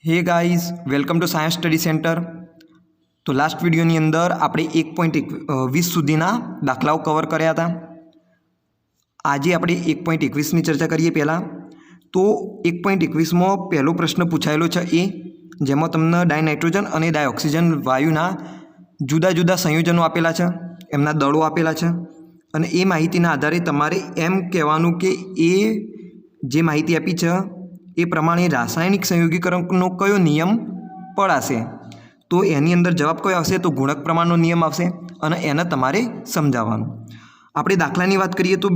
Hey guys, welcome to science study centre. तो last विडियोनी अंदर આપણે 1.20 સુધીના દાખલાઓ કવર કર્યા હતા। આજે આપણે 1.21 ની ચર્ચા કરીએ। પહેલાં તો 1.21 માં પહેલો પ્રશ્ન પૂછાયેલો છે એ જેમાં તમને ડાયનાઇટ્રોજન અને ડાયોક્સિજન વાયુના જુદા જુદા સંયોજનો આપેલા છે, એમના દળો આપેલા છે અને એ માહિતીના આધારે તમારે એમ કહેવાનું કે એ જે માહિતી આપી છે એ પ્રમાણે રાસાયણિક સંયોગીકરણનો કયો નિયમ પડાશે। तो एनी अंदर जवाब कयो आवशे तो गुणक प्रमाणनो नियम आवशे अने एने तमारे समजाववानुं। आपणे दाखलानी वात करीए तो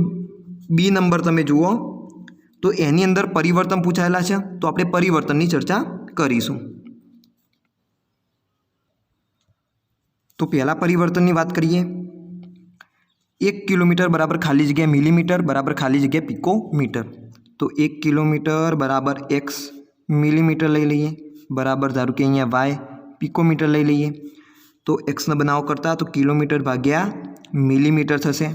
बी नंबर तमे जुओ तो एनी अंदर परिवर्तन पूछायेला छे, तो आपणे परिवर्तननी चर्चा करीशुं। तो पहला परिवर्तननी वात करीए। 1 किलोमीटर बराबर खाली जग्या मिलीमीटर बराबर खाली जग्या पिकोमीटर। तो 1 किलोमीटर बराबर एक्स मिलीमीटर लई लईए बराबर धारो के अहींया वाय पिकोमीटर लई लीए। तो एक्स ने बनाव करता तो किलोमीटर भाग्या मिलीमीटर थशे।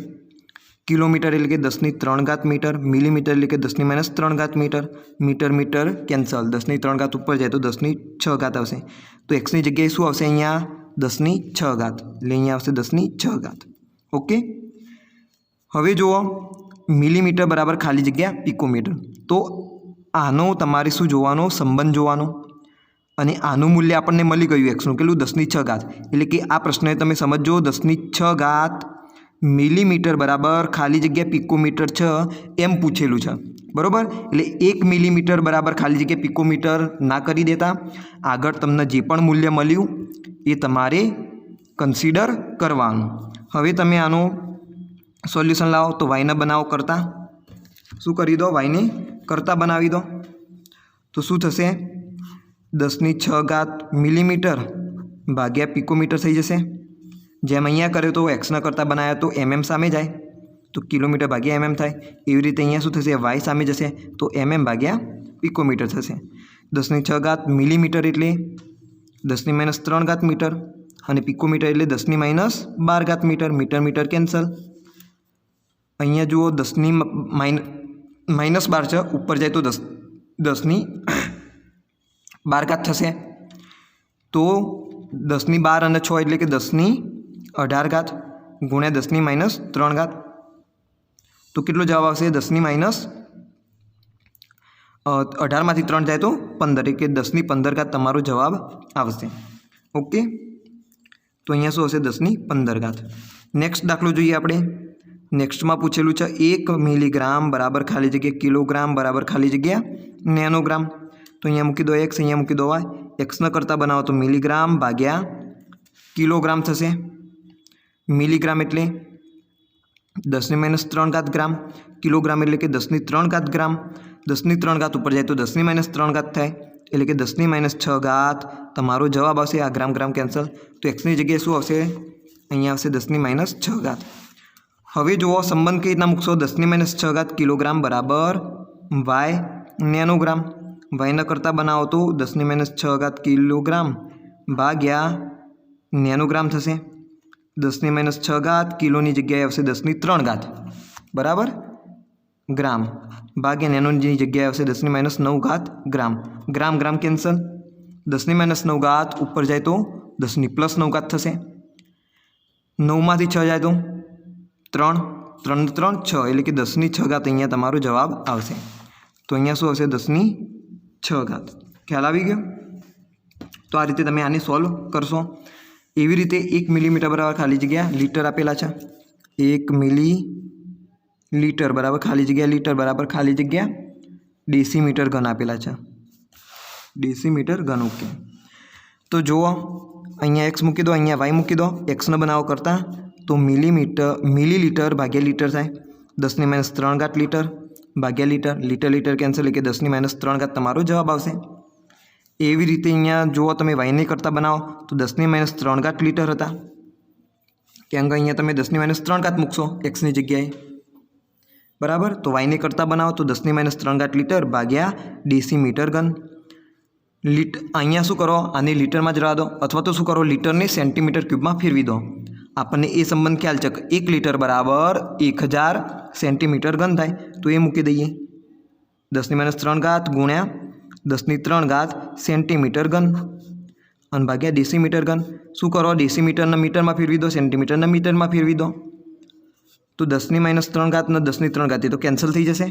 किलोमीटर एटले के 10⁻³ मीटर, मिलीमीटर एटले के 10⁻³ मीटर, मीटर मीटर कैंसल, 10⁻³ ऊपर जाए तो 10⁻⁶ आवशे। तो एक्स नी जग्याए शुं आवशे अहींया 10⁻⁶ એટલે अहींया आवशे 10⁻⁶। ओके, हवे जुओ मिलीमीटर बराबर खाली जग्या पिकोमीटर। तो आनो तमारे शुं जोवानो संबंध जोवानो અને આનું મૂલ્ય આપણને મળી ગયું એક્સનું કેટલું 10⁻⁶ એટલે કે આ પ્રશ્નને તમે સમજો 10⁻⁶ મિલીમીટર બરાબર ખાલી જગ્યા પિકોમીટર છે એમ પૂછેલું છે બરાબર। એટલે 1 મિલીમીટર બરાબર ખાલી જગ્યા પિકોમીટર ના કરી દેતા, આગળ તમને જે પણ મૂલ્ય મળ્યું એ તમારે કન્સિડર કરવાનું। હવે તમે આનું સોલ્યુશન લાવો તો વાયને બનાવો કરતા, શું કરી દો વાયને કરતા બનાવી દો તો શું થશે 10⁻⁶ मिलीमीटर भाग्या पिकोमीटर थी जैसे। जेम अहींया कर्यो तो एक्सना करता बनाया तो एमएम सामे जाए तो किलोमीटर भाग्या एमएम थाय। एवी रीते अहींया शुं थशे वाय सामे जशे तो एमएम भाग्या पिकोमीटर थशे। 10⁻⁶ मिलीमीटर एटले 10⁻³ मीटर अने पिकोमीटर एटले 10⁻12 मीटर, मीटर मीटर कैंसल। अहींया जुओ 10⁻12 छे, ऊपर जाए तो 10⁻12 थशे। तो 10⁻12 અને 6 એટલે કે 10⁻18 ગુણ્યા 10⁻³ तो કેટલો જવાબ આવશે 10⁻18 માંથી 3 જાય તો 15 એટલે કે 10⁻15 તમારો જવાબ આવશે। ઓકે, તો અહીંયા શું હશે 10⁻15। નેક્સ્ટ દાખલો જોઈએ આપણે। નેક્સ્ટમાં પૂછેલું છે 1 મિલીગ્રામ બરાબર ખાલી જગ્યા કિલોગ્રામ બરાબર ખાલી જગ્યા નેનોગ્રામ। तो अहींया मूकी दो एक्स, अहींया मूकी दो वाय। एक्स न करता बनावो तो मिलीग्राम भाग्या किलोग्राम थशे। मिलीग्राम एटले 10⁻³ ग्राम, किलोग्राम एटले के 10⁻³ ग्राम। 10⁻³ ऊपर जाए तो 10⁻³ थाय एटले के 10⁻⁶ तमारो जवाब आवशे। आ ग्राम ग्राम कैंसल तो एक्स नी जग्याए शुं आवशे अहींया आवशे 10⁻⁶। हवे जुओ संबंध कई रीतना मूकशो 10⁻⁶ किलोग्राम बराबर वाय नेनोग्राम। वाय न करता बनावो तो 10⁻⁶ किलोग्राम भाग्या नेनोग्राम थशे। 10⁻⁶ किलोनी जग्याए आवशे 10⁻³ बराबर ग्राम भाग्या नेनोनी जग्याए आवशे 10⁻⁹ ग्राम। ग्राम ग्राम कैंसल, 10⁻⁹ ऊपर जाए तो 10⁻�9 थशे। 9 मांथी 6 जाए तो 3, 3 3 6 એટલે કે 10⁻⁶ अहींया तमारो जवाब आवशे। तो अहींया शुं आवशे 10⁻⁶। ख्याल આવી ગયો? तो आ रीते तमे आने सॉल्व करशो। एवी रीते 1 मिलीमीटर बराबर खाली जग्या लीटर आपेला छे। 1 मिलीलीटर बराबर खाली जग्या लीटर बराबर खाली जग्या डेसीमीटर घन आपेला छे। डेसीमीटर घन। ओके, तो जुओ अहींया एक्स मूकी दो, अहींया वाय मूकी दो। एक्स ने बनावो करता तो मिलीलीटर भाग्या लीटर थाय। 10⁻³ लीटर भाग्या लीटर, लीटर लीटर कैंसल એટલે કે 10⁻³ તમારો જવાબ આવશે। એવી રીતે અહીંયા જો તમે વાયને કરતા બનાવો તો 10⁻³ लीटर હતા, કેમ કે અહીંયા તમે 10⁻³ મૂકશો एक्सની જગ્યાએ બરાબર। તો વાયને કરતા બનાવો તો 10⁻³ लीटर ભાગ્યા डेसीमीटर घन। અહીંયા શું કરો આને लीटરમાં જ રહેવા દો અથવા તો શું કરો लीटरને સેન્ટીમીટર ક્યુબમાં ફેરવી દો। આપણને એ સંબંધ ખ્યાલ છે કે 1 लीटर बराबर 1000 सेंटीमीटर घन थाय। तो ये मूकी दईए 10⁻³ गुण्या 10³ સેન્ટીમીટર ઘન અને ભાગ્યા ડેસીમીટર ઘન। શું કરો, ડેસીમીટરને મીટરમાં ફેરવી દો, સેન્ટીમીટરને મીટરમાં ફેરવી દો। તો 10³ ને 10³ એ તો કેન્સલ થઈ જશે।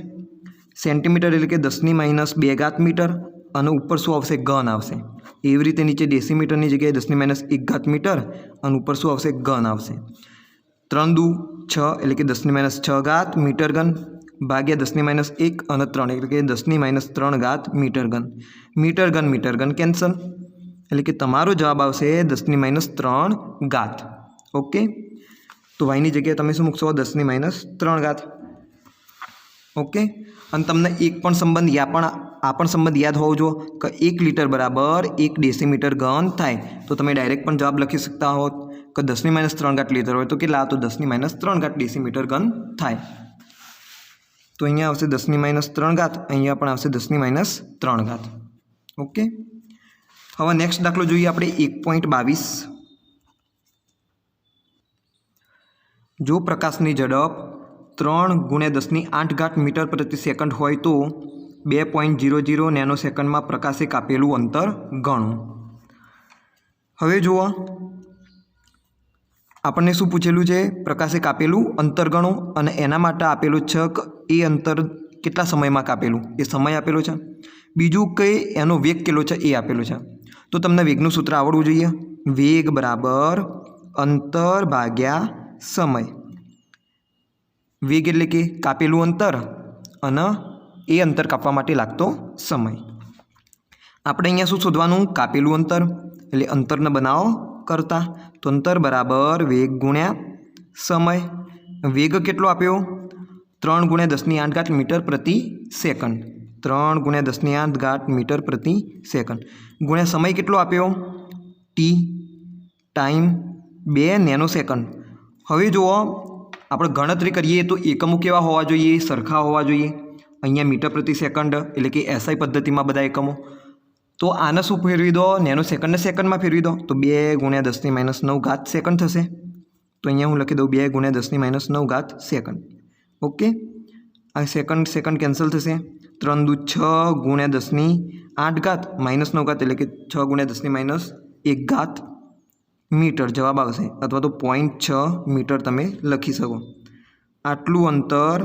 સેન્ટીમીટર એટલે કે 10⁻² મીટર અને ઉપર શું આવશે, ઘન આવશે। એવી રીતે નીચે ડેસીમીટરની જગ્યાએ 10⁻1 મીટર અને ઉપર શું આવશે, ઘન આવશે। 3 દુ 6 એટલે કે 10⁻6 મીટર ઘન ભાગ્યા 10⁻1 અને 3 એટલે કે 10⁻3 મીટર ઘન કેન્સલ એટલે કે તમારો જવાબ આવશે 10⁻3। ઓકે, તો વાયની જગ્યાએ તમે શું મૂકશો, 10⁻3। ઓકે, અને તમને એક પણ સંબંધ આ પણ સંબંધ યાદ હોવો જોઈએ કે 1 લીટર બરાબર 1 ડેસીમીટર ઘન થાય। તો તમે ડાયરેક્ટ પણ જવાબ લખી શકતા હો કે 10⁻3 લીટર હોય તો કેટલા, તો 10⁻3 ડેસીમીટર ઘન થાય। તો અહીંયા આવશે 10⁻3, અહીંયા પણ આવશે 10⁻3। ઓકે, હવે નેક્સ્ટ દાખલો જોઈએ આપણે 1.22। જો પ્રકાશની ઝડપ 3 × 10⁸ મીટર પ્રતિ સેકન્ડ હોય તો 2.00 નેનો સેકન્ડમાં પ્રકાશે કાપેલું અંતર ગણો। હવે જુઓ, આપણને શું પૂછેલું છે, પ્રકાશે કાપેલું અંતર ગણો અને એના માટે આપેલું છે કે એ અંતર કેટલા સમયમાં કાપેલું, એ સમય આપેલો છે। બીજું કે એનો વેગ કેટલો છે એ આપેલું છે। તો તમને વેગનું સૂત્ર આવડવું જોઈએ, વેગ બરાબર અંતર ભાગ્યા સમય। વેગ એટલે કે કાપેલું અંતર અને એ અંતર કાપવા માટે લાગતો સમય। આપણે અહીંયા શું શોધવાનું, કાપેલું અંતર એટલે અંતરને બનાવો કરતા, તો અંતર બરાબર વેગ ગુણ્યા સમય। વેગ કેટલો આપ્યો, 3 × 10⁸ મીટર પ્રતિ સેકન્ડ, 3 × 10⁸ મીટર પ્રતિ સેકન્ડ ગુણ્યા સમય કેટલો આપ્યો, ટી ટાઈમ 2 નેનો સેકન્ડ। હવે જુઓ, આપણે ગણતરી કરીએ તો એકમો કેવા હોવા જોઈએ, સરખા હોવા જોઈએ। અહીંયા મીટર પ્રતિ સેકન્ડ એટલે કે એસઆઈ પદ્ધતિમાં બધા એકમો। તો આને શું ફેરવી દો, નેનો સેકન્ડને સેકન્ડમાં ફેરવી દો, તો 2 × 10⁻9 સેકન્ડ થશે। તો અહીંયા હું લખી દઉં 2 × 10⁻9 સેકન્ડ। ઓકે, આ સેકન્ડ કેન્સલ થશે। 3 દુ 6 × 10⁸ -9 એટલે કે 6 × 10⁻1 મીટર જવાબ આવશે, અથવા તો 0.6 મીટર તમે લખી શકો। આટલું અંતર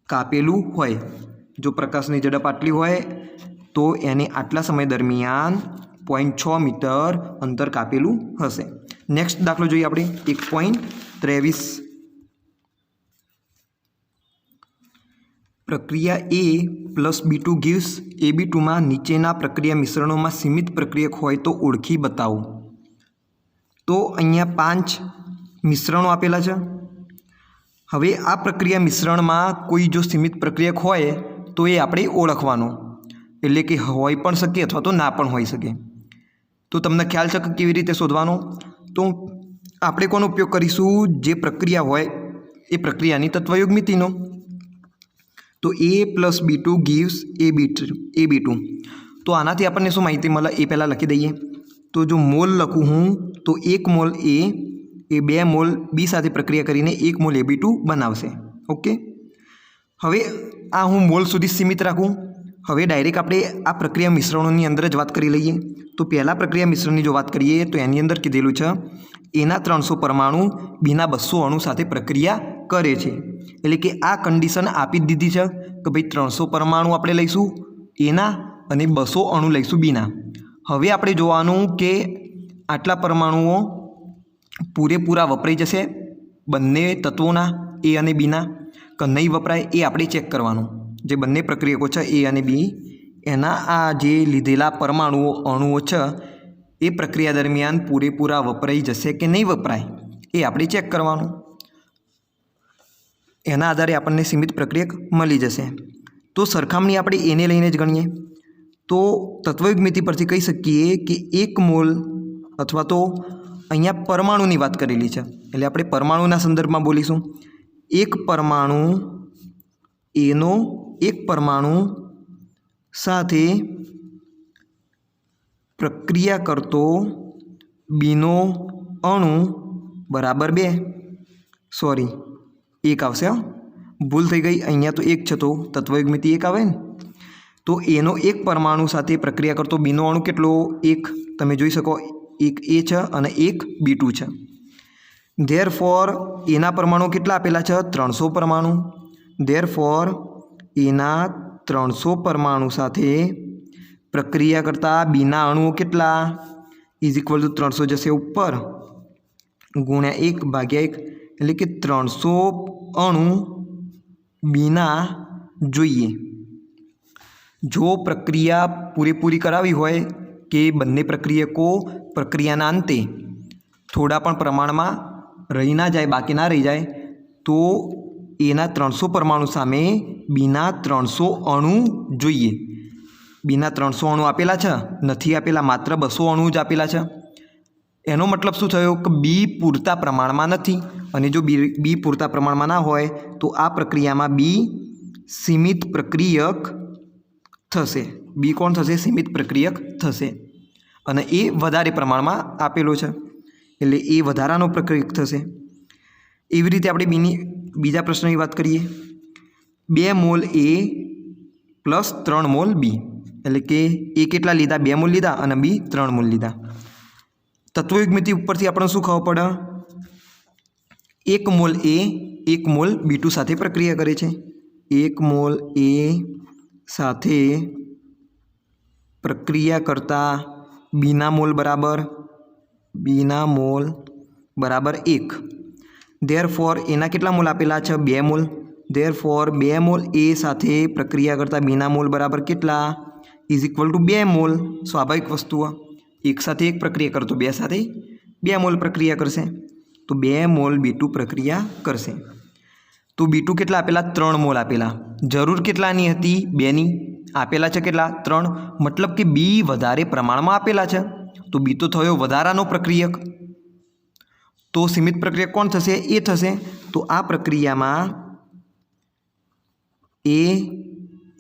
કાપેલું હોય, જો પ્રકાશની ઝડપ આટલી હોય તો એને આટલા સમય દરમિયાન 0.6 મીટર અંતર કાપેલું હશે। નેક્સ્ટ દાખલો જોઈએ આપણે 1.23। પ્રક્રિયા A + B2 gives AB2માં નીચેના પ્રક્રિયા મિશ્રણોમાં સીમિત પ્રક્રિયક હોય તો ઓળખી બતાવો। તો અહીંયા 5 મિશ્રણો આપેલા છે। હવે આ પ્રક્રિયા મિશ્રણમાં કોઈ જો સીમિત પ્રક્રિયક હોય તો એ આપણે ઓળખવાનો, એટલે કે હોઈ પણ શકે અથવા તો ના પણ હોઈ શકે। તો તમને ખ્યાલ છે કે કેવી રીતે શોધવાનો, તો આપણે કોનો ઉપયોગ કરીશું, જે પ્રક્રિયા હોય એ પ્રક્રિયાની તત્વયુગ્મિતિનો। તો A + B2 gives AB2। તો આનાથી આપણને શું માહિતી મળે એ પહેલાં લખી દઈએ। તો જો મોલ લખું હું તો 1 mall A A 2 mall B સાથે પ્રક્રિયા કરીને 1 મોલ AB2 બનાવશે। ઓકે, હવે આ હું મોલ સુધી સીમિત રાખું। હવે ડાયરેક્ટ આપણે આ પ્રક્રિયા મિશ્રણોની અંદર જ વાત કરી લઈએ। તો પહેલાં પ્રક્રિયા મિશ્રણની જો વાત કરીએ તો એની અંદર કીધેલું છે એના 300 પરમાણુ બીના 200 અણુ સાથે પ્રક્રિયા કરે છે। એટલે કે આ કન્ડિશન આપી જ દીધી છે કે ભાઈ 300 પરમાણુ આપણે લઈશું એના અને 200 અણુ લઈશું બીના। હવે આપણે જોવાનું કે આટલા પરમાણુઓ પૂરેપૂરા વપરાઈ જશે બંને તત્વોના એ અને બીના કે નહીં વપરાય એ આપણે ચેક કરવાનું। જે બંને પ્રક્રિયકો છે એ અને બી એના આ જે લીધેલા પરમાણુઓ અણુઓ છે એ પ્રક્રિયા દરમિયાન પૂરેપૂરા વપરાઈ જશે કે નહીં વપરાય એ આપણે ચેક કરવાનું। એના આધારે આપણને સીમિત પ્રક્રિયક મળી જશે। તો સરખામણી આપણે એને લઈને જ ગણીએ તો તત્વયુગ્મિતિ પરથી કહી શકીએ કે 1 મોલ અથવા તો અહીંયા પરમાણુની વાત કરેલી છે એટલે આપણે પરમાણુના સંદર્ભમાં બોલીશું। એક પરમાણુ એનો એક પરમાણુ સાથે પ્રક્રિયા કરતો બીનો અણુ બરાબર 2 સોરી 1 આવશે, ભૂલ થઈ ગઈ, અહીંયા તો 1 છે તો તત્વયુગ્મિતિ 1 આવે ને। तो एनो एक परमाणु साथे प्रक्रिया करतो बीनो अणु केटलो एक तमे जोई शको एक ए छे अने एक B2 छे। देयरफॉर एना परमाणु केटला आपेला छे 300 परमाणु। देयरफॉर एना 300 परमाणु साथे प्रक्रिया करता बीना अणुओ केटला इज इक्वल टू 300 जशे ऊपर गुण्या 1 भाग्या 1 एटले के 300 अणु बीना जोईए। जो प्रक्रिया पूरेपूरी करावी होय के बंने प्रक्रियको प्रक्रियाना अंते थोड़ा पण प्रमाणमां रही ना जाए बाकी ना रही जाए तो एना 300 परमाणु सामे बीना 300 अणु जोईए। बीना 300 अणु आपेला छे नथी आपेला मात्र 200 अणु ज आपेला छे। एनो मतलब शुं थयो के बी पूरता प्रमाणमां नथी अने जो बी पूरता प्रमाणमां ना होय तो आ प्रक्रियामां बी सीमित प्रक्रियक थशे। बी कोण थशे? सीमित प्रक्रियक थशे अने ए वधारे प्रमाणमां आपेलो छे एटले ए वधारानो प्रक्रियक थशे। एवी रीते आपणे बीजा प्रश्ननी वात करीए 2 मोल ए प्लस 3 मोल बी एटले के ए केटला लीधा 2 मोल लीधा अने बी 3 मोल लीधा। तत्वयुग्मिति उपरथी आपणे शुं खबर पड़े 1 मोल ए 1 मोल B2 साथे प्रक्रिया करे छे। 1 मोल ए साथे प्रक्रिया करता बीना मोल बराबर 1। देयरफॉर एना केटला मोल आपेला छे 2 मोल। देयरफॉर 2 मोल ए साथे प्रक्रिया करता बीना मोल बराबर केटला इज इक्वल टू 2 मोल। स्वाभाविक वस्तु एक साथे एक प्रक्रिया करतो 2 साथे 2 मोल प्रक्रिया करशे तो 2 मोल B2 प्रक्रिया करशे। तो B2 केटला आपेला 3 मोल आपेला। जरूर केटलानी हती 2 नी आपेला छे केटला 3 मतलब के बी वधारे प्रमाणमां आपेला छे तो बी तो थयो वधारानो प्रक्रियक। तो सीमित प्रक्रियक कोण थशे? ए थशे। तो आ प्रक्रियामां ए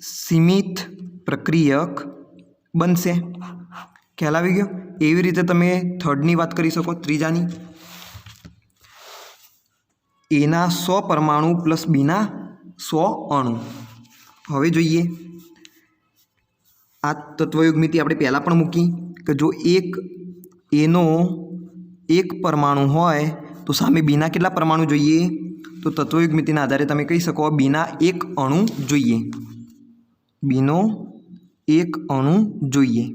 सीमित प्रक्रियक बनशे। ख्याल आवी गयो? एवी रीते तमे थर्डनी वात करी शको त्रीजानी एना 100 परमाणु प्लस बीना 100 अणु। हवे जोईए आ तत्वयुग्मिति आपणे पहेला पण मूकी के जो एक एनो एक परमाणु होय तो सामे बीना केटला परमाणु जोईए तो तत्वयुग्मितिना आधारे तमे कही शको बीना 1 अणु जोईए। बीनो 1 अणु जोईए।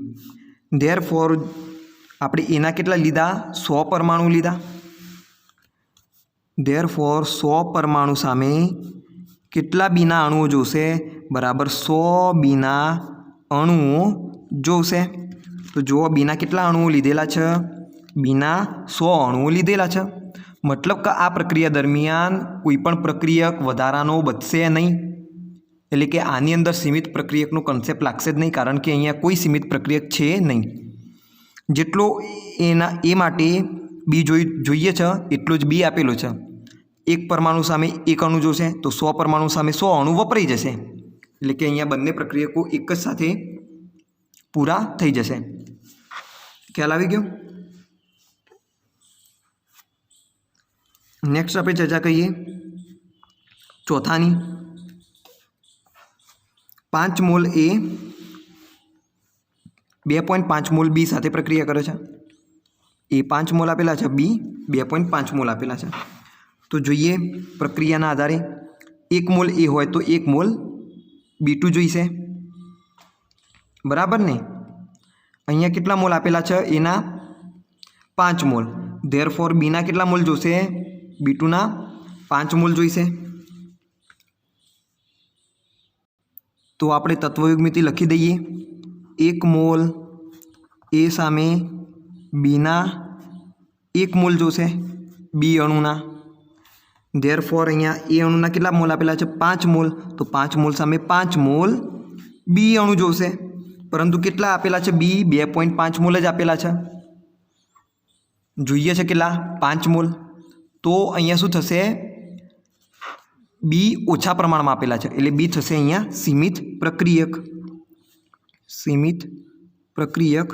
देयरफॉर आपणे एना केटला लीधा 100 परमाणु लीधा। देयरफॉर 100 परमाणु सामे केटला बीना अणुओ जोशे बराबर 100 बीना अणुओ जोशे। तो जो बीना केटला अणुओ लीधेला छे? बीना 100 अणुओ लीधेला छे। मतलब कि आ प्रक्रिया दरमियान कोईपण प्रक्रियक वधारानो बचशे नहीं एटले के आनी अंदर सीमित प्रक्रियकनो कॉन्सेप्ट लागशे ज नहीं कारण के अहींया कोई सीमित प्रक्रियक छे नहीं। जेटलो एना ए माटे बी जोईए छे एटलो ज बी आपेलो छे। एक परमाणु सामे एक अणु जोशे तो 100 परमाणु सामे 100 अणु वपराई जशे एटले के अहींया बंने प्रक्रियको एक ज साथे पूरा थई जशे। ख्याल आवी गयो? नेक्स्ट आपणे चर्चा करीए चौथानी 5 मोल ए 2.5 मोल बी साथे प्रक्रिया करे छे। ए 5 मोल आपेला छे बी 2.5 मोल आपेला छे। तो जोईए प्रक्रियाना आधारे 1 मोल ए होय तो 1 मोल B2 जोईशे बराबर ने। अहींया केटला मोल आपेला छे? एना 5 मोल। देयरफॉर बीना केटला मोल जोशे? B2 ना 5 मोल जोईशे। तो आपणे तत्वयुग्मिति लखी दईए 1 मोल ए सामे बीना 1 मोल जोशे बी अणुना। देयरफॉर अहींया ए अणुना केटला मोल आपेला छे? 5 मोल। तो 5 मोल सामे 5 मोल बी अणु जोशे परंतु केटला आपेला छे? बी 2.5 मोल ज आपेला छे। जोईए छे केटला? 5 मोल। तो अहींया शुं थशे? बी ओछा प्रमाणमां आपेला छे एटले बी थशे अहींया सीमित प्रक्रियक। सीमित प्रक्रियक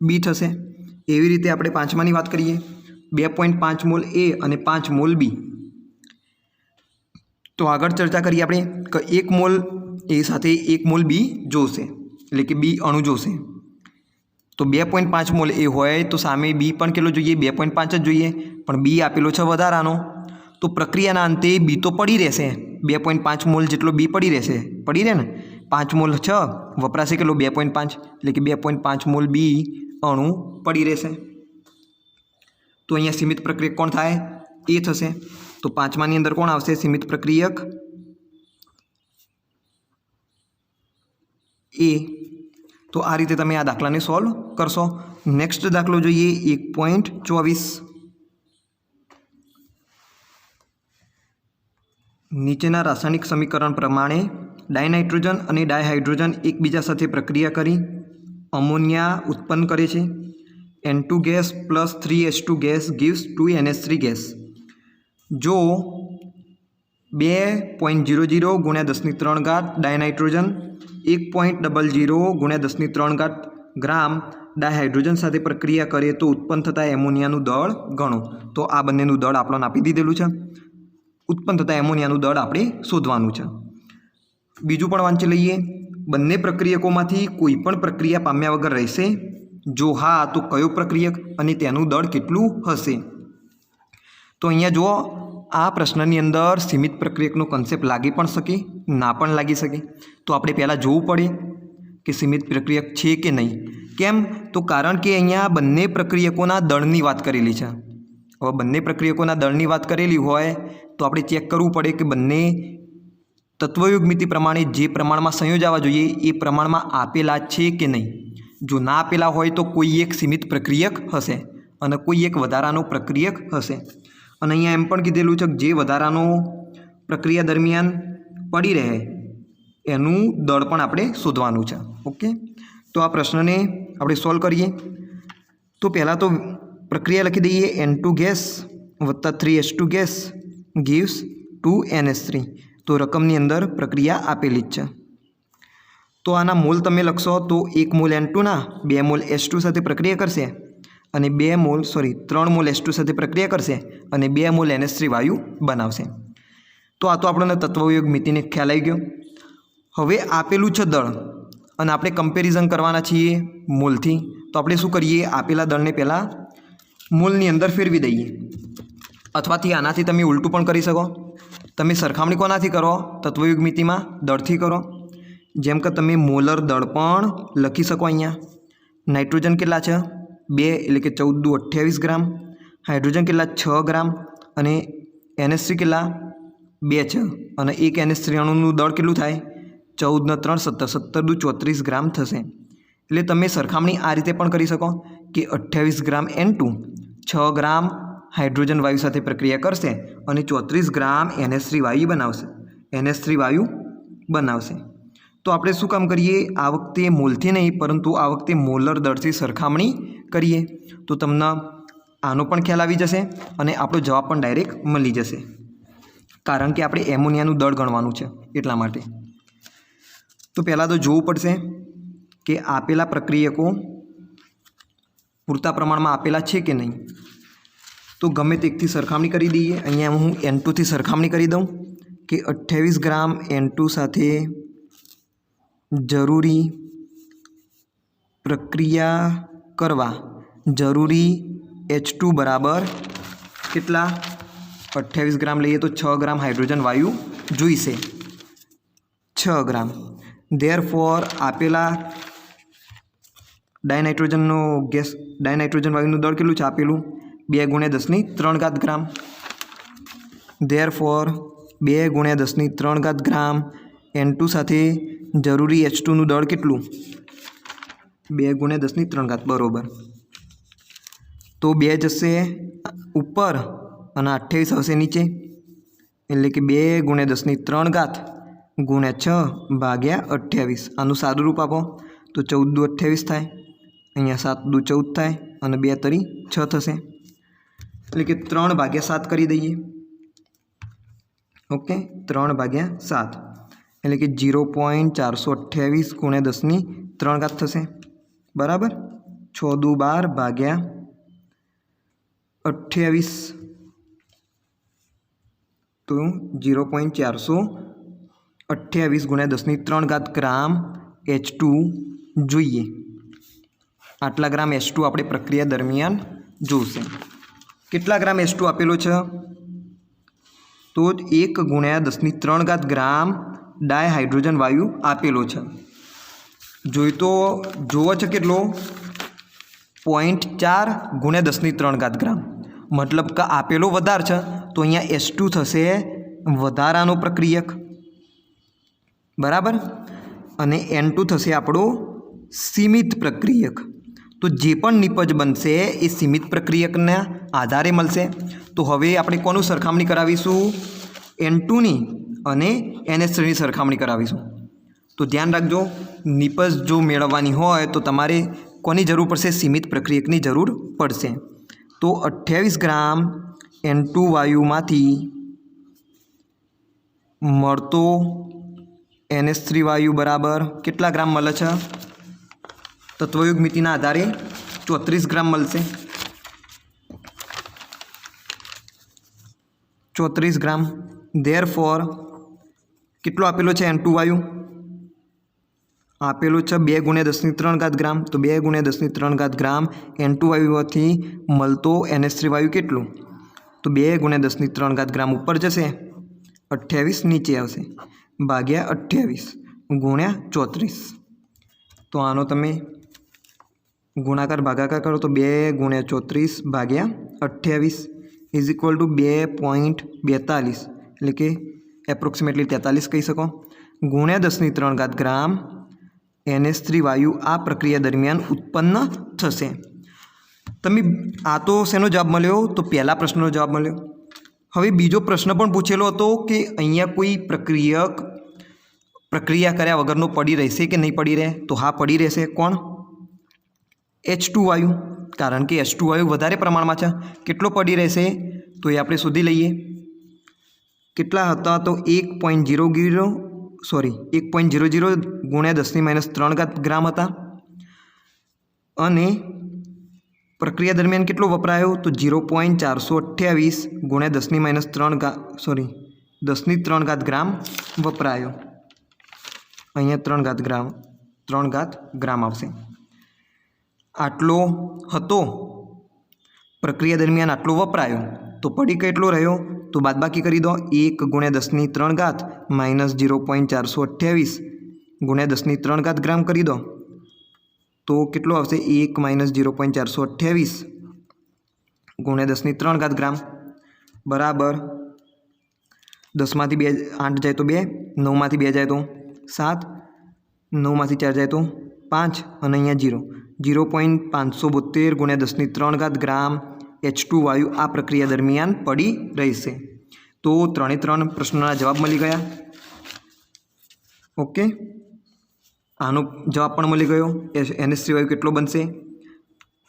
बी थशे। एवी रीते आपणे पांचमानी वात करीए 2.5 मोल ए अने 5 मोल बी। तो आगळ चर्चा करीए आपणे कि 1 मोल એ સાથે 1 મોલ બી જોશે, એટલે કે બી અણુ જોશે. તો 2.5 મોલ એ હોય તો સામે બી પણ કેટલો જોઈએ? 2.5 જ જોઈએ. પણ બી આપેલો છે વધારાનો, તો પ્રક્રિયાના અંતે બી તો પડી રહેશે. 2.5 મોલ જેટલો બી પડી રહેશે, પડી રહે ને. 5 મોલ છે વપરાશે કેટલો? 2.5, એટલે કે 2.5 મોલ બી અણુ પડી રહેશે. તો અહીંયા સીમિત પ્રક્રિયક કોણ થાય? એ થશે. તો 5માની અંદર કોણ આવશે સીમિત પ્રક્રિયક? એ. તો આ રીતે તમે આ દાખલાને સોલ્વ કરશો. નેક્સ્ટ દાખલો જોઈએ 1.24. નીચેના રાસાયણિક સમીકરણ પ્રમાણે ડાયનાઇટ્રોજન અને ડાયહાઇડ્રોજન એકબીજા સાથે પ્રક્રિયા કરી અમોનિયા ઉત્પન્ન કરે છે. N2 gas plus 3H2 gas gives 2NH3 gas. જો 2.00 × 10³ ડાયનાઇટ્રોજન 1.00 × 10³ ગ્રામ ડાયહાઇડ્રોજન સાથે પ્રક્રિયા કરે તો ઉત્પન્ન થતા એમોનિયાનું દળ ગણો. તો આ બંનેનું દળ આપણને આપી દીધેલું છે. ઉત્પન્ન થતા એમોનિયાનું દળ આપણે શોધવાનું છે. બીજું પણ વાંચી લઈએ. બંને પ્રક્રિયકોમાંથી કોઈ પણ પ્રક્રિયા પામ્યા વગર રહેશે? જો હા તો કયો પ્રક્રિયક અને તેનું દળ કેટલું હશે? તો અહીંયા જુઓ, આ પ્રશ્નની અંદર સીમિત પ્રક્રિયકનો કન્સેપ્ટ લાગી પણ શકે, ના પણ લાગી શકે. તો આપણે પહેલાં જોવું પડે કે સીમિત પ્રક્રિયક છે કે નહીં. કેમ? તો કારણ કે અહીંયા બંને પ્રક્રિયકોના દળની વાત કરેલી છે. હવે બંને પ્રક્રિયકોના દળની વાત કરેલી હોય તો આપણે ચેક કરવું પડે કે બંને તત્વયુગ્મિતિ પ્રમાણે જે પ્રમાણમાં સંયોજાવા જોઈએ એ પ્રમાણમાં આપેલા છે કે નહીં. જો ના આપેલા હોય તો કોઈ એક સીમિત પ્રક્રિયક હશે અને કોઈ એક વધારાનો પ્રક્રિયક હશે. અને અહીંયા એમ પણ કીધેલું છે કે જે વધારાનો પ્રક્રિયા દરમિયાન પડી રહે એનું દળ પણ આપણે શોધવાનું છે. ઓકે, તો આ પ્રશ્નને આપણે સોલ્વ કરીએ. તો પહેલાં તો પ્રક્રિયા લખી દઈએ. N2 ગેસ વત્તા 3H2 ગેસ gives 2NH3. તો રકમની અંદર પ્રક્રિયા આપેલી જ છે. તો આના મોલ તમે લખશો તો 1 મોલ N2ના 2 મોલ H2 સાથે પ્રક્રિયા કરશે અને 3 મોલ H2 સાથે પ્રક્રિયા કરશે અને 2 મોલ NH3 વાયુ બનાવશે. તો આ તો આપણને તત્વયુગ્મિતિને ખ્યાલ આવી ગયો. હવે આપેલું છે દળ અને આપણે કમ્પેરિઝન કરવાના છીએ મોલથી. તો આપણે શું કરીએ? આપેલા દળને પહેલાં મોલની અંદર ફેરવી દઈએ, અથવાથી આનાથી તમે ઉલટું પણ કરી શકો. તમે સરખામણી કોનાથી કરો? તત્વયુગ્મિતિમાં દળથી કરો. જેમ કે તમે મોલર દળ પણ લખી શકો. અહીંયા નાઇટ્રોજન કેટલા છે? 2, એટલે કે 14 દુ 28 ગ્રામ. હાઇડ્રોજન કેટલા? 6 ગ્રામ. અને NH3 કેટલા? 2 છે. અને એક NH3 અણુનું દળ કેટલું થાય? 14 ને 3 17, 17 દુ 34 ગ્રામ થશે. એટલે તમે સરખામણી આ રીતે પણ કરી શકો કે 28 ગ્રામ N2 6 ગ્રામ હાઇડ્રોજન વાયુ સાથે પ્રક્રિયા કરશે અને 34 ગ્રામ NH3 વાયુ બનાવશે. તો આપણે શું કામ કરીએ? આ વખતે મોલથી નહીં પરંતુ આ વખતે મોલર દળથી સરખામણી કરીએ તો તમને આનો પણ ખ્યાલ આવી જશે અને આપણો જવાબ પણ ડાયરેક્ટ મળી જશે. કારણ કે આપણે એમોનિયાનું દળ ગણવાનું છે એટલા માટે. તો પહેલાં તો જોવું પડશે કે આપેલા પ્રક્રિયકો પૂરતા પ્રમાણમાં આપેલા છે કે નહીં. તો ગમે તે એકથી સરખામણી કરી દઈએ. અહીંયા હું N2થી સરખામણી કરી દઉં કે 28 ગ્રામ N2 સાથે જરૂરી પ્રક્રિયા કરવા જરૂરી H2 બરાબર કેટલા? 28 ગ્રામ લઈએ તો 6 ગ્રામ હાઇડ્રોજન વાયુ જોઈશે. 6 ગ્રામ. ધેરફોર આપેલા ડાયનાઇટ્રોજન વાયુનું દળ કેટલું છે આપેલું? 2 × 10³ ગ્રામ. ધેરફોર 2 × 10³ ગ્રામ N2 સાથે જરૂરી H2નું દળ કેટલું? 2 × 10³ બરાબર. તો 2 જશે ઉપર અને 28 આવશે નીચે, એટલે કે 2 × 10³ × 6/28. આનું સાદું રૂપ આપો તો 14 દુ 28 થાય. અહીંયા 7 દુ 14 થાય અને 2 તરી 6 થશે, એટલે કે 3/7 કરી દઈએ. ઓકે, 3/7 એટલે કે 0.428 × 10³ થશે. બરાબર. 6 દુ 12/28 તો 0.428 28 ગુણ્યા 10³ ગ્રામ H2 જોઈએ. આટલા ગ્રામ H2 આપણે પ્રક્રિયા દરમિયાન જોશે. કેટલા ગ્રામ H2 આપેલો છે? તો 1 ગુણ્યા 10³ ગ્રામ ડાયહાઇડ્રોજન વાયુ આપેલો છે. જોવો છે કેટલો? 0.4 ગુણ્યા 10³ ગ્રામ. મતલબ કે આપેલો વધારે છે તો અહીંયા H2 થશે વધારાનો પ્રક્રિયક, બરાબર, અને N2 થશે આપણો સીમિત પ્રક્રિયક. તો જે પણ નિપજ બનશે એ સીમિત પ્રક્રિયકના આધારે મળશે. તો હવે આપણે કોનું સરખામણી કરાવીશું? N2ની અને NH3ની સરખામણી કરાવીશું. તો ધ્યાન રાખજો, નિપજ જો મેળવવાની હોય તો તમારે કોની જરૂર પડશે? સીમિત પ્રક્રિયકની જરૂર પડશે. તો 28 ગ્રામ N2 વાયુમાંથી મળતો NH3 વાયુ બરાબર કેટલા ગ્રામ મળે છે? તત્વયુગ મિતિના આધારે 34 ગ્રામ મળશે. 34 ગ્રામ. ધેરફોર કેટલો આપેલો છે N2 વાયુ? આપેલું છે 2 ગુણ્યા 10³ ગ્રામ. તો 2 ગુણ્યા 10³ ગ્રામ N2 વાયુમાંથી મળતો NH3 વાયુ કેટલું? તો 2 ગુણ્યા 10³ ગ્રામ ઉપર જશે, 28 નીચે આવશે, ભાગ્યા 28 ગુણ્યા 34. તો આનો તમે ગુણાકાર ભાગાકાર કરો તો 2 ગુણ્યા 34 ભાગ્યા 28 ઇઝ ઇક્વલ ટુ 2.42, એટલે કે એપ્રોક્સિમેટલી 43 કહી શકો, ગુણ્યા 10³ ગ્રામ NH3 વાયુ આ પ્રક્રિયા દરમિયાન ઉત્પન્ન થશે. તમે આ તો શેનો જવાબ મળ્યો? તો પહેલા પ્રશ્નનો જવાબ મળ્યો. હવે બીજો પ્રશ્ન પણ પૂછેલો હતો કે અહીંયા કોઈ પ્રક્રિયા કર્યા વગરનો પડી રહેશે કે નહીં પડી રહે? તો હા, પડી રહેશે. કોણ? H2 વાયુ, કારણ કે H2 વાયુ વધારે પ્રમાણમાં છે. કેટલો પડી રહેશે? તો એ આપણે શોધી લઈએ. કેટલા હતા? તો 1.00 ગુણ્યા 10⁻³ ગ્રામ હતા. અને પ્રક્રિયા દરમિયાન કેટલો વપરાયો? તો 0.428 ગુણ્યા 10⁻³ ગ્રામ વપરાયો. અહીંયા 3 ગ્રામ આવશે. આટલો હતો પ્રક્રિયા દરમિયાન, આટલો વપરાયો. તો પડી કેટલો રહ્યો? તો બાદબાકી કરી દો. 1 ગુણ્યા 10³ માઇનસ 0.428 ગુણ્યા 10³ ગ્રામ કરી દો તો કેટલો આવશે? 1 માઇનસ 0.428 ગુણ્યા 10³ ગ્રામ બરાબર 10માંથી 2 8 જાય તો 2, 9માંથી 2 જાય તો 7, 9માંથી 4 જાય તો 5 અને અહીંયા 0.572 ગુણ્યા 10³ ગ્રામ H2 વાયુ આ પ્રક્રિયા દરમિયાન પડી રહેશે. તો 3 પ્રશ્નોના જવાબ મળી ગયા. ઓકે, આનો જવાબ પણ મળી ગયો. NH3 વાયુ કેટલો બનશે?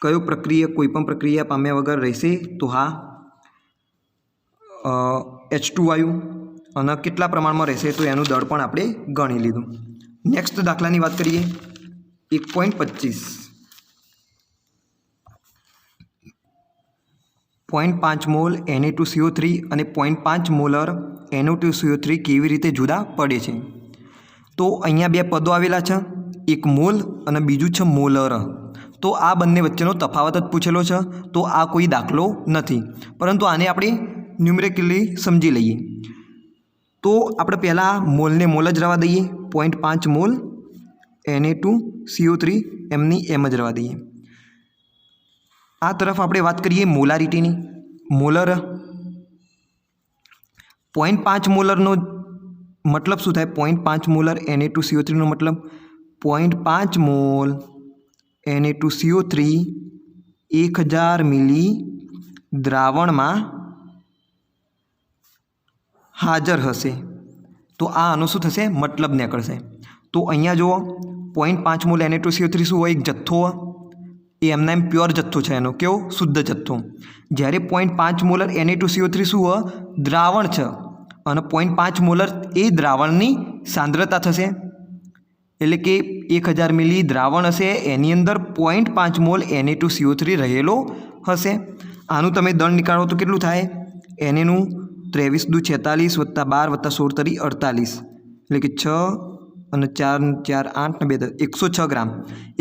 કયો પ્રક્રિયા કોઈપણ પ્રક્રિયા પામ્યા વગર રહેશે? તો હા, H2 વાયુ. અને કેટલા પ્રમાણમાં રહેશે? તો એનું દળ પણ આપણે ગણી લીધું. નેક્સ્ટ દાખલાની વાત કરીએ. 1.25 0.5 મોલ Na2CO3 અને 0.5 મોલર NO2CO3 કેવી રીતે જુદા પડે છે? તો અહીંયા બે પદો આવેલા છે, એક મોલ અને બીજું છે મોલર. તો આ બંને વચ્ચેનો તફાવત જ પૂછેલો છે. તો આ કોઈ દાખલો નથી, પરંતુ આને આપણે ન્યુમેરિકલી સમજી લઈએ. તો આપણે પહેલાં મોલને મોલ જ રહેવા દઈએ. 0.5 મોલ Na2CO3 એમની એમ જ રહેવા દઈએ. આ તરફ આપણે વાત કરીએ મોલારિટીની. મોલર 0.5 મોલરનો મતલબ શું થાય? 0.5 મોલર Na2CO3નો મતલબ 0.5 મોલ Na2CO3 1000 મિલી દ્રાવણમાં હાજર હશે. તો આ આનો શું થશે? મતલબ નીકળશે. તો અહીંયા જુઓ 0.5 મોલ Na2CO3 શું હોય? એક જથ્થો હોય. એ એમના એમ પ્યોર જથ્થો છે, એનો કેવો? શુદ્ધ જથ્થો. જ્યારે 0.5 મોલર Na2CO3 શું હોય? દ્રાવણ છે. અને 0.5 મોલર એ દ્રાવણની સાંદ્રતા થશે. એટલે કે 1000 મિલી દ્રાવણ હશે, એની અંદર 0.5 મોલ Na2CO3 રહેલો હશે. આનું તમે દળ નીકાળો તો કેટલું થાય? Na નું 23 દુ 46 + 12 + 16 તરી 48, એટલે કે 6 અને 4 4 8 ને 2 106 ગ્રામ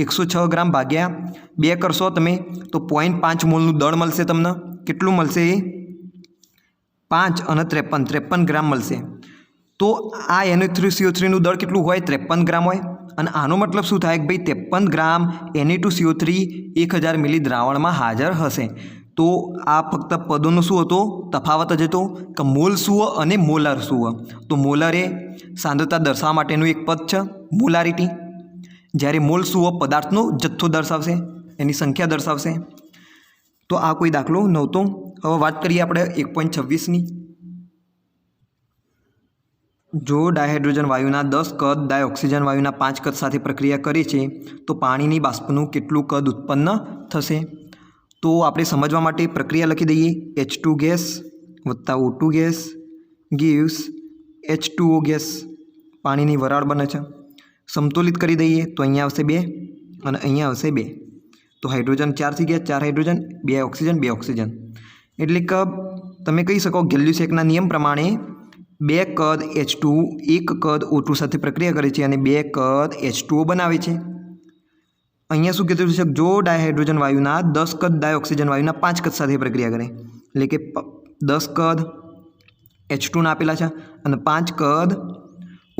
106 ગ્રામ ભાગ્યા 2 કરશો તમે તો 0.5 મોલનું દળ મળશે તમને. કેટલું મળશે? 5 અને 53 ગ્રામ મળશે. તો આ Na2CO3નું દળ કેટલું હોય? 53 ગ્રામ હોય. અને આનો મતલબ શું થાય કે ભાઈ 53 ગ્રામ Na2CO3 1000 મિલી દ્રાવણમાં હાજર હશે. તો આ ફક્ત પદોનો શું હતો? તફાવત જ હતો કે મોલ શું અને મોલાર શું. તો મોલર એ સાંદ્રતા દર્શાવવા માટેનું એક પદ છે, મોલારિટી. જ્યારે મોલ શું પદાર્થનો જથ્થો દર્શાવશે, એની સંખ્યા દર્શાવશે. તો આ કોઈ દાખલો નહોતો. હવે વાત કરીએ આપણે 1.26ની. જો ડાયહાઇડ્રોજન વાયુના 10 કદ ડાયઓક્સિજન વાયુના 5 કદ સાથે પ્રક્રિયા કરે છે તો પાણીની બાષ્પનું કેટલું કદ ઉત્પન્ન થશે? તો આપણે સમજવા માટે પ્રક્રિયા લખી દઈએ. H2 ગેસ વત્તા O2 gas gives H2O gas. પાણીની વરાળ બને છે. સમતુલિત કરી દઈએ તો અહીંયા આવશે 2 અને અહીંયા આવશે 2. તો હાઇડ્રોજન 4 થઈ ગયા, 4 હાઇડ્રોજન, 2 ઓક્સિજન, 2 ઓક્સિજન. એટલે કે તમે કહી શકો ગેલ્યુસેકના નિયમ પ્રમાણે 2 કદ H2 1 કદ O2 સાથે પ્રક્રિયા કરે છે અને 2 કદ H2O બનાવે છે. અહીંયા શું કીધું છે? જો ડાયહાઇડ્રોજન વાયુના 10 કદ ડાયઓક્સિજન વાયુના 5 કદ સાથે પ્રક્રિયા કરે, એટલે કે 10 કદ H2ના આપેલા છે અને 5 કદ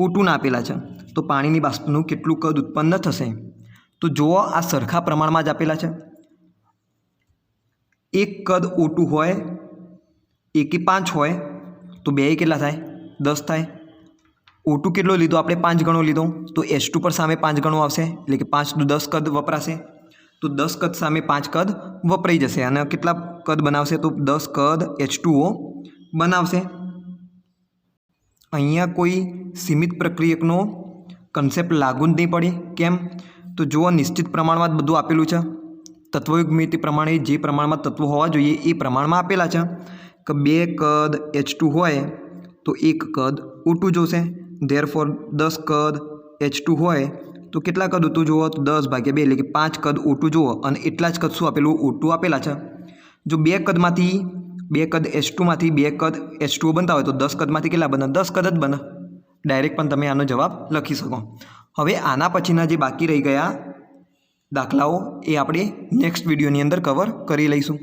O2ના આપેલા છે, તો પાણીની બાષ્પનું કેટલું કદ ઉત્પન્ન થશે? તો જુઓ, આ સરખા પ્રમાણમાં જ આપેલા છે. 1 કદ O2 હોય, 1 એ 5 હોય, તો 2 કેટલા થાય? 10 થાય. O2 કેટલો લીધો આપણે? 5 ગણો લીધો, તો H2 પર સામે 5 ગણો આવશે, એટલે કે 5 × 10 કદ વપરાશે. તો 10 કદ સામે 5 કદ વપરાઈ જશે અને કેટલા કદ બનાવશે? તો 10 કદ H2O બનાવશે. અહીંયા કોઈ સીમિત પ્રક્રિયકનો કન્સેપ્ટ લાગુ જ નહીં પડે. કેમ? તો જુઓ, નિશ્ચિત પ્રમાણમાં જ બધું આપેલું છે. તત્વયુગ મિતિ પ્રમાણે જે પ્રમાણમાં તત્વો હોવા જોઈએ એ પ્રમાણમાં આપેલા છે. કે 2 કદ H2 હોય તો 1 કદ O2 જોશે. ધેરફોર 10 કદ H2 હોય તો કેટલા કદ O2 જુઓ? તો 10/2 એટલે કે 5 કદ O2 જુઓ અને એટલા જ કદ શું આપેલું? O2 આપેલા છે. જો 2 કદમાંથી 2 કદ H2માંથી 2 કદ H2O બનતા હોય તો 10 કદમાંથી કેટલા બને? 10 કદ જ બને. ડાયરેક્ટ પણ તમે આનો જવાબ લખી શકો. હવે આના પછીના જે બાકી રહી ગયા દાખલાઓ એ આપણે નેક્સ્ટ વિડીયોની અંદર કવર કરી લઈશું.